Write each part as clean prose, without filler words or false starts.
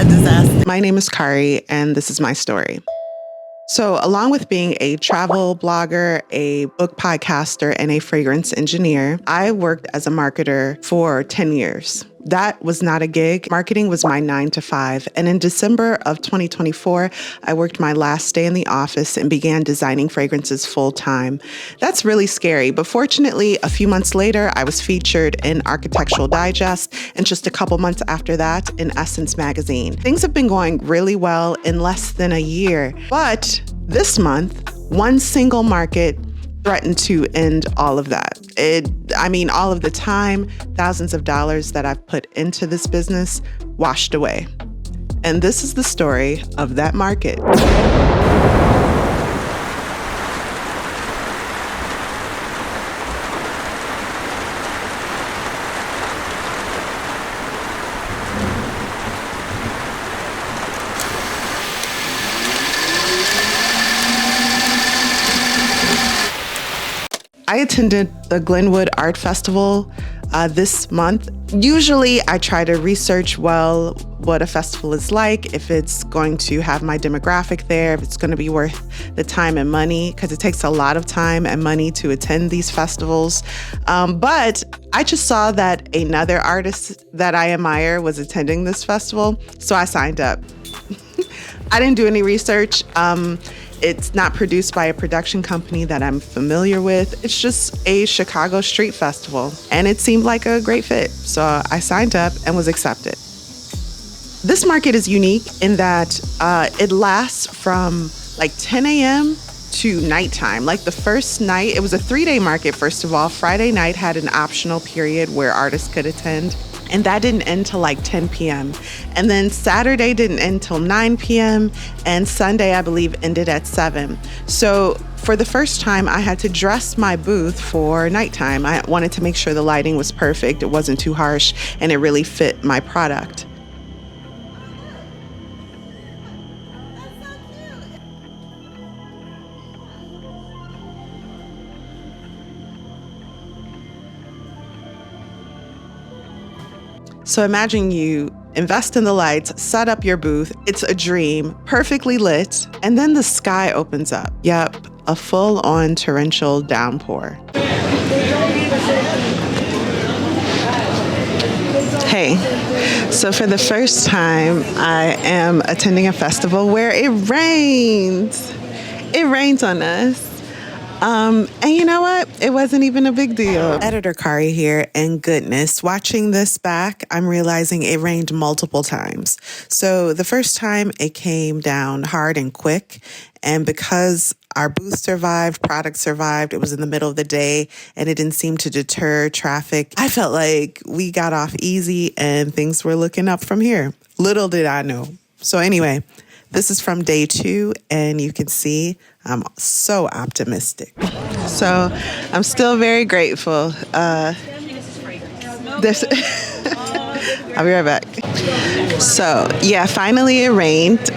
a disaster. My name is Kari, and this is my story. So, along with being a travel blogger, a book podcaster, and a fragrance engineer, I worked as a marketer for 10 years. That was not a gig. Marketing was my 9 to 5. And in December of 2024, I worked my last day in the office and began designing fragrances full time. That's really scary. But fortunately, a few months later, I was featured in Architectural Digest, and just a couple months after that, in Essence magazine. Things have been going really well in less than a year. But this month, one single market threatened to end all of that. All of the time, thousands of dollars that I've put into this business washed away. And this is the story of that market. I attended the Glenwood Art Festival this month. Usually I try to research well what a festival is like, if it's going to have my demographic there, if it's going to be worth the time and money, because it takes a lot of time and money to attend these festivals. But I just saw that another artist that I admire was attending this festival, so I signed up. I didn't do any research. It's not produced by a production company that I'm familiar with. It's just a Chicago street festival, and it seemed like a great fit. So I signed up and was accepted. This market is unique in that it lasts from like 10 a.m. to nighttime. Like the first night, it was a 3-day market, first of all. Friday night had an optional period where artists could attend, and that didn't end till like 10 p.m. And then Saturday didn't end till 9 p.m. and Sunday, I believe, ended at 7. So for the first time, I had to dress my booth for nighttime. I wanted to make sure the lighting was perfect, it wasn't too harsh, and it really fit my product. So imagine you invest in the lights, set up your booth. It's a dream, perfectly lit, and then the sky opens up. Yep, a full-on torrential downpour. Hey, so for the first time, I am attending a festival where it rains. It rains on us. And you know what? It wasn't even a big deal. Editor Kari here, and goodness, watching this back, I'm realizing it rained multiple times. So the first time it came down hard and quick, and because our booth survived, product survived, it was in the middle of the day, and it didn't seem to deter traffic. I felt like we got off easy and things were looking up from here. Little did I know. So anyway, this is from day 2, and you can see I'm so optimistic. So I'm still very grateful. I'll be right back. So yeah, finally it rained.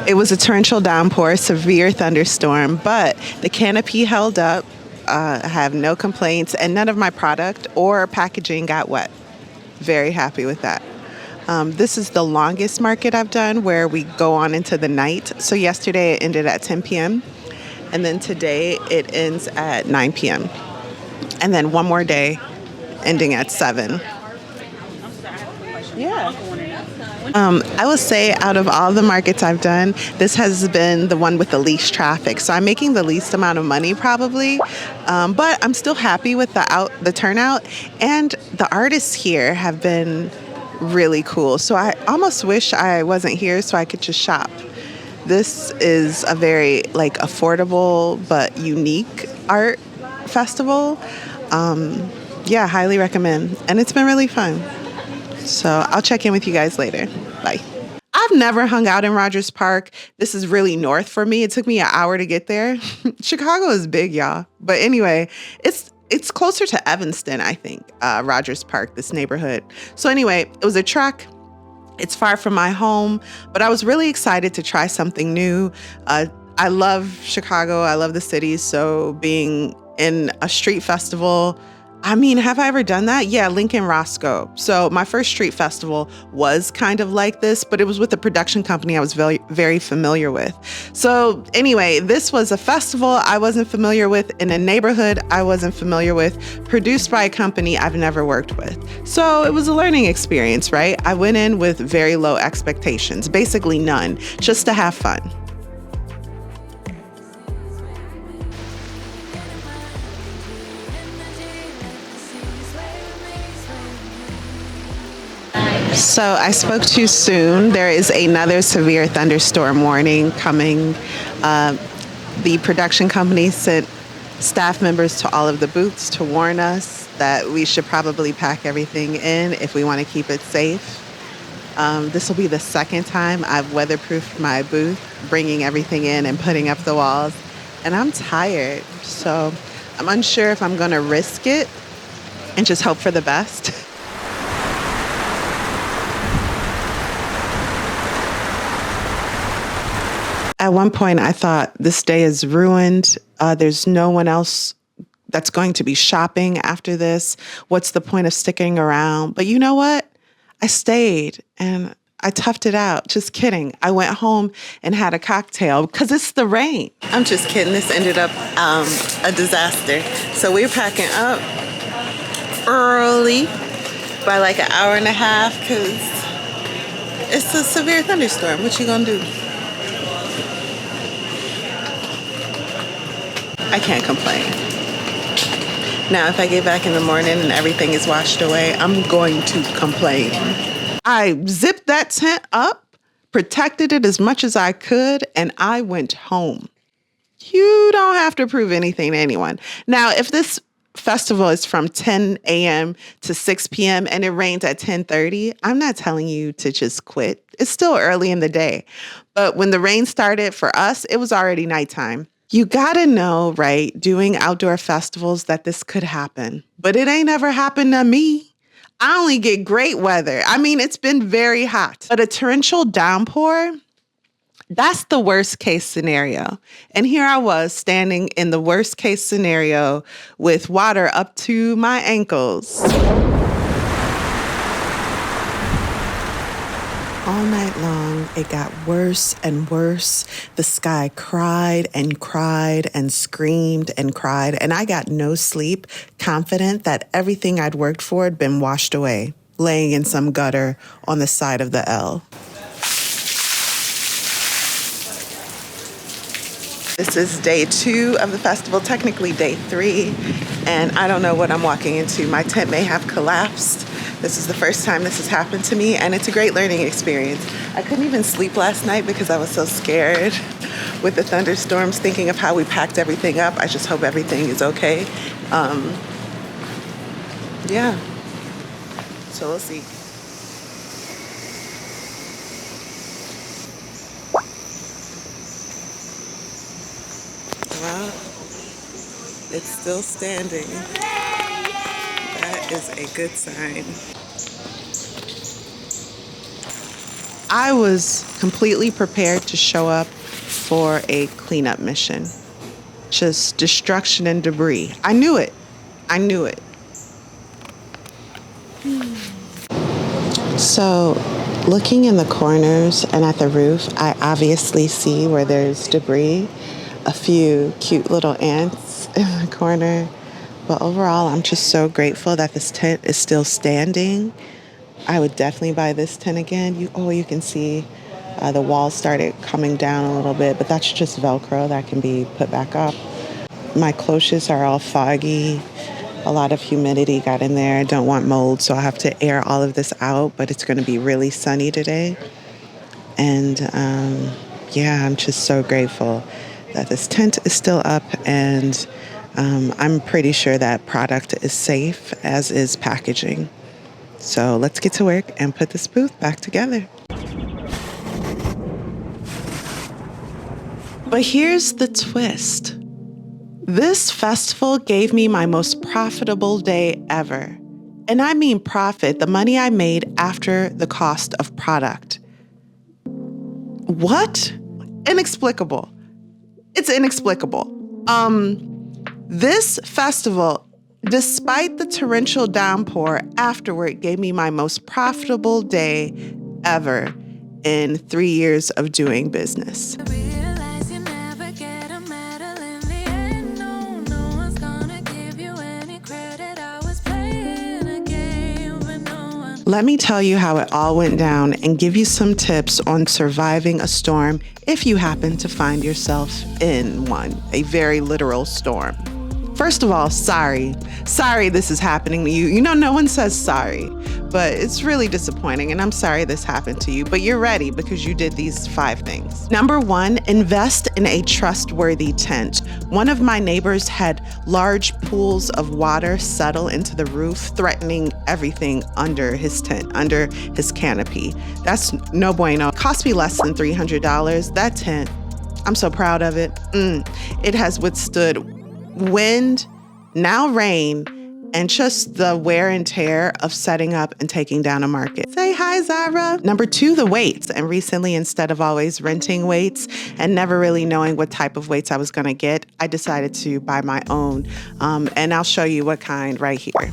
It was a torrential downpour, severe thunderstorm, but the canopy held up. I have no complaints, and none of my product or packaging got wet. Very happy with that. This is the longest market I've done where we go on into the night. So yesterday it ended at 10 p.m. and then today it ends at 9 p.m. and then one more day ending at 7. Yeah. I would say out of all the markets I've done, this has been the one with the least traffic. So I'm making the least amount of money probably, but I'm still happy with the turnout, and the artists here have been really cool. So I almost wish I wasn't here so I could just shop. This is a very affordable but unique art festival. Yeah, highly recommend. And it's been really fun. So I'll check in with you guys later. Bye. I've never hung out in Rogers Park. This is really north for me. It took me an hour to get there. Chicago is big, y'all. But anyway, it's closer to Evanston, I think, Rogers Park, this neighborhood. So anyway, it was a trek. It's far from my home, but I was really excited to try something new. I love Chicago. I love the city. So being in a street festival, I mean, have I ever done that? Yeah, Lincoln Roscoe. So my first street festival was kind of like this, but it was with a production company I was very, very familiar with. So anyway, this was a festival I wasn't familiar with in a neighborhood I wasn't familiar with, produced by a company I've never worked with. So it was a learning experience, right? I went in with very low expectations, basically none, just to have fun. So I spoke too soon. There is another severe thunderstorm warning coming. The production company sent staff members to all of the booths to warn us that we should probably pack everything in if we want to keep it safe. This will be the second time I've weatherproofed my booth, bringing everything in and putting up the walls. And I'm tired, so I'm unsure if I'm going to risk it and just hope for the best. At one point, I thought this day is ruined. There's no one else that's going to be shopping after this. What's the point of sticking around? But you know what? I stayed and I toughed it out. Just kidding. I went home and had a cocktail because it's the rain. I'm just kidding. This ended up a disaster. So we're packing up early by like an hour and a half because it's a severe thunderstorm. What you gonna do? I can't complain. Now, if I get back in the morning and everything is washed away, I'm going to complain. I zipped that tent up, protected it as much as I could, and I went home. You don't have to prove anything to anyone. Now, if this festival is from 10 a.m. to 6 p.m. and it rains at 10:30, I'm not telling you to just quit. It's still early in the day. But when the rain started for us, it was already nighttime. You gotta know, right, doing outdoor festivals that this could happen, but it ain't ever happened to me. I only get great weather. I mean, it's been very hot, but a torrential downpour, that's the worst case scenario. And here I was standing in the worst case scenario with water up to my ankles. All night long, it got worse and worse. The sky cried and cried and screamed and cried, and I got no sleep, confident that everything I'd worked for had been washed away, laying in some gutter on the side of the L. This is day 2 of the festival, technically day 3, and I don't know what I'm walking into. My tent may have collapsed. This is the first time this has happened to me, and it's a great learning experience. I couldn't even sleep last night because I was so scared with the thunderstorms, thinking of how we packed everything up. I just hope everything is okay. Yeah, so we'll see. Well, it's still standing. That is a good sign. I was completely prepared to show up for a cleanup mission. Just destruction and debris. I knew it. I knew it. So, looking in the corners and at the roof, I obviously see where there's debris. A few cute little ants in the corner. But overall, I'm just so grateful that this tent is still standing. I would definitely buy this tent again. You can see the walls started coming down a little bit, but that's just Velcro that can be put back up. My cloches are all foggy. A lot of humidity got in there. I don't want mold, so I have to air all of this out, but it's going to be really sunny today. And yeah, I'm just so grateful that this tent is still up, and I'm pretty sure that product is safe, as is packaging. So let's get to work and put this booth back together. But here's the twist. This festival gave me my most profitable day ever. And I mean profit, the money I made after the cost of product. What? Inexplicable. It's inexplicable. This festival Despite the torrential downpour, afterward gave me my most profitable day ever in 3 years of doing business. Let me tell you how it all went down and give you some tips on surviving a storm if you happen to find yourself in one, a very literal storm. First of all, sorry. Sorry this is happening to you. You know, no one says sorry, but it's really disappointing, and I'm sorry this happened to you, but you're ready because you did these 5 things. Number 1, invest in a trustworthy tent. One of my neighbors had large pools of water settle into the roof, threatening everything under his tent, under his canopy. That's no bueno. It cost me less than $300. That tent, I'm so proud of it. It has withstood wind, now rain, and just the wear and tear of setting up and taking down a market. Say hi, Zara. Number 2, the weights. And recently, instead of always renting weights and never really knowing what type of weights I was gonna get, I decided to buy my own. And I'll show you what kind right here.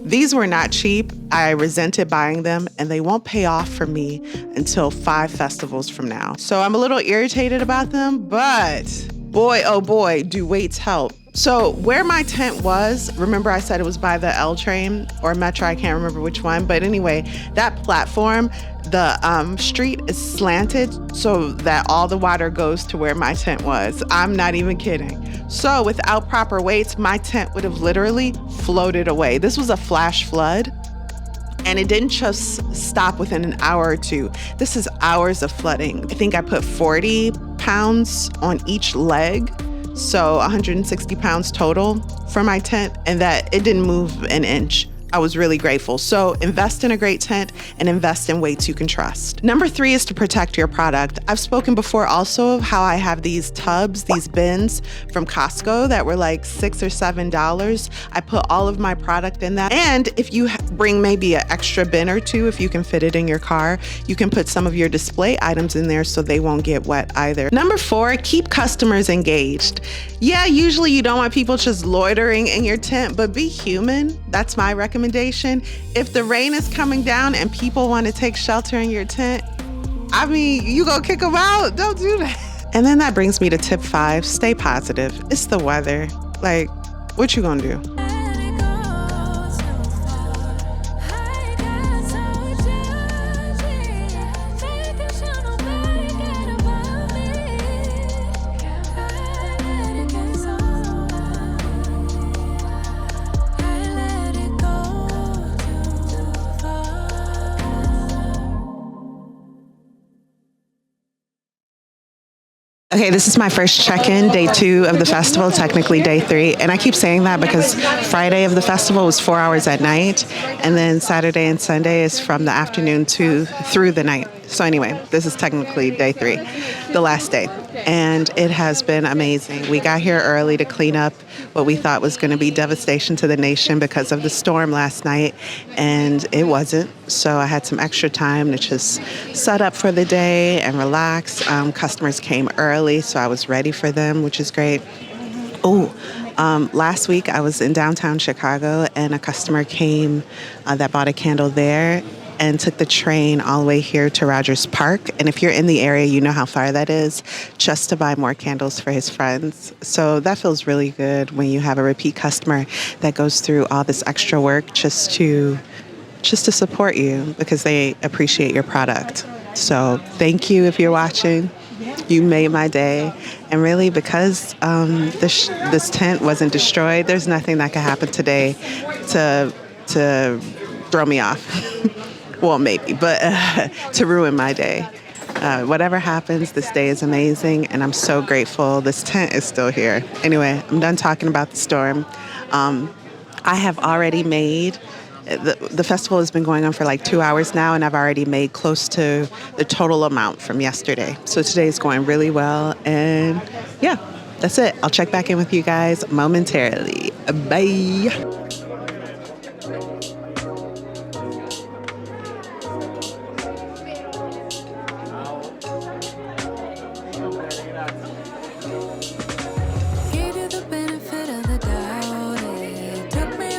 These were not cheap. I resented buying them, and they won't pay off for me until 5 festivals from now. So I'm a little irritated about them, but boy, oh boy, do weights help. So where my tent was, remember I said it was by the L train or Metro, I can't remember which one, but anyway, that platform, the street is slanted so that all the water goes to where my tent was. I'm not even kidding. So without proper weights, my tent would have literally floated away. This was a flash flood. And it didn't just stop within an hour or 2. This is hours of flooding. I think I put 40 pounds on each leg. So 160 pounds total for my tent, and that it didn't move an inch. I was really grateful. So invest in a great tent and invest in weights you can trust. Number 3 is to protect your product. I've spoken before also of how I have these tubs, these bins from Costco that were like $6 or $7. I put all of my product in that. And if you bring maybe an extra bin or 2, if you can fit it in your car, you can put some of your display items in there so they won't get wet either. Number 4, keep customers engaged. Yeah, usually you don't want people just loitering in your tent, but be human. That's my recommendation. If the rain is coming down and people want to take shelter in your tent, I mean, you gonna kick them out? Don't do that. And then that brings me to tip 5, stay positive. It's the weather. Like, what you gonna do? Okay, this is my first check-in, day 2 of the festival, technically day 3. And I keep saying that because Friday of the festival was 4 hours at night, and then Saturday and Sunday is from the afternoon through the night. So anyway, this is technically day 3, the last day. And it has been amazing. We got here early to clean up what we thought was going to be devastation to the nation because of the storm last night, and it wasn't. So I had some extra time to just set up for the day and relax. Customers came early, so I was ready for them, which is great. Last week I was in downtown Chicago, and a customer came that bought a candle there and took the train all the way here to Rogers Park. And if you're in the area, you know how far that is, just to buy more candles for his friends. So that feels really good when you have a repeat customer that goes through all this extra work just to support you because they appreciate your product. So thank you if you're watching. You made my day. And really, because this tent wasn't destroyed, there's nothing that could happen today to throw me off. Well, maybe, but to ruin my day. Whatever happens, this day is amazing, and I'm so grateful this tent is still here. Anyway, I'm done talking about the storm. I have already made, the festival has been going on for like 2 hours now, and I've already made close to the total amount from yesterday. So today is going really well, and yeah, that's it. I'll check back in with you guys momentarily. Bye. Gave you the benefit of the doubt. It took me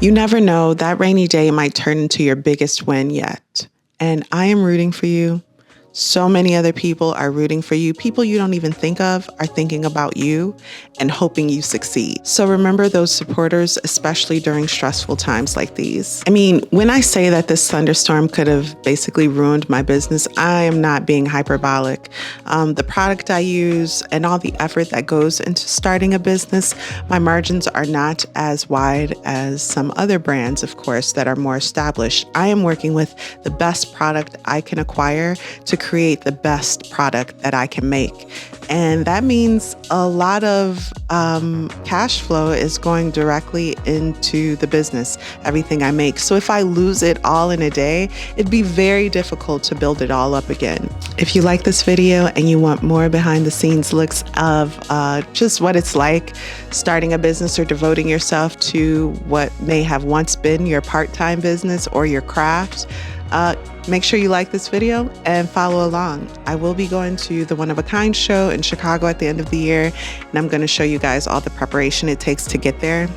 You never know, that rainy day might turn into your biggest win yet. And I am rooting for you. So many other people are rooting for you. People you don't even think of are thinking about you and hoping you succeed. So remember those supporters, especially during stressful times like these. I mean, when I say that this thunderstorm could have basically ruined my business, I am not being hyperbolic. The product I use and all the effort that goes into starting a business, my margins are not as wide as some other brands, of course, that are more established. I am working with the best product I can acquire to create the best product that I can make. And that means a lot of cash flow is going directly into the business, everything I make. So if I lose it all in a day, it'd be very difficult to build it all up again. If you like this video and you want more behind the scenes looks of just what it's like starting a business or devoting yourself to what may have once been your part-time business or your craft, make sure you like this video and follow along. I will be going to the One of a Kind show in Chicago at the end of the year, and I'm going to show you guys all the preparation it takes to get there.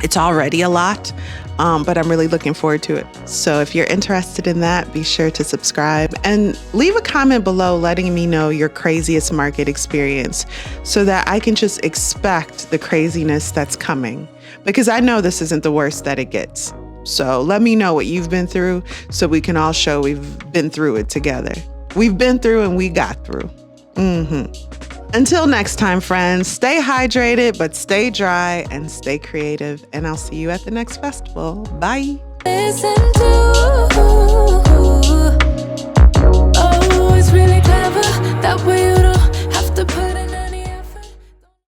It's already a lot, but I'm really looking forward to it. So if you're interested in that, be sure to subscribe and leave a comment below letting me know your craziest market experience so that I can just expect the craziness that's coming, because I know this isn't the worst that it gets. So let me know what you've been through so we can all show we've been through it together. We've been through and we got through. Until next time, friends, stay hydrated, but stay dry and stay creative. And I'll see you at the next festival. Bye. Listen to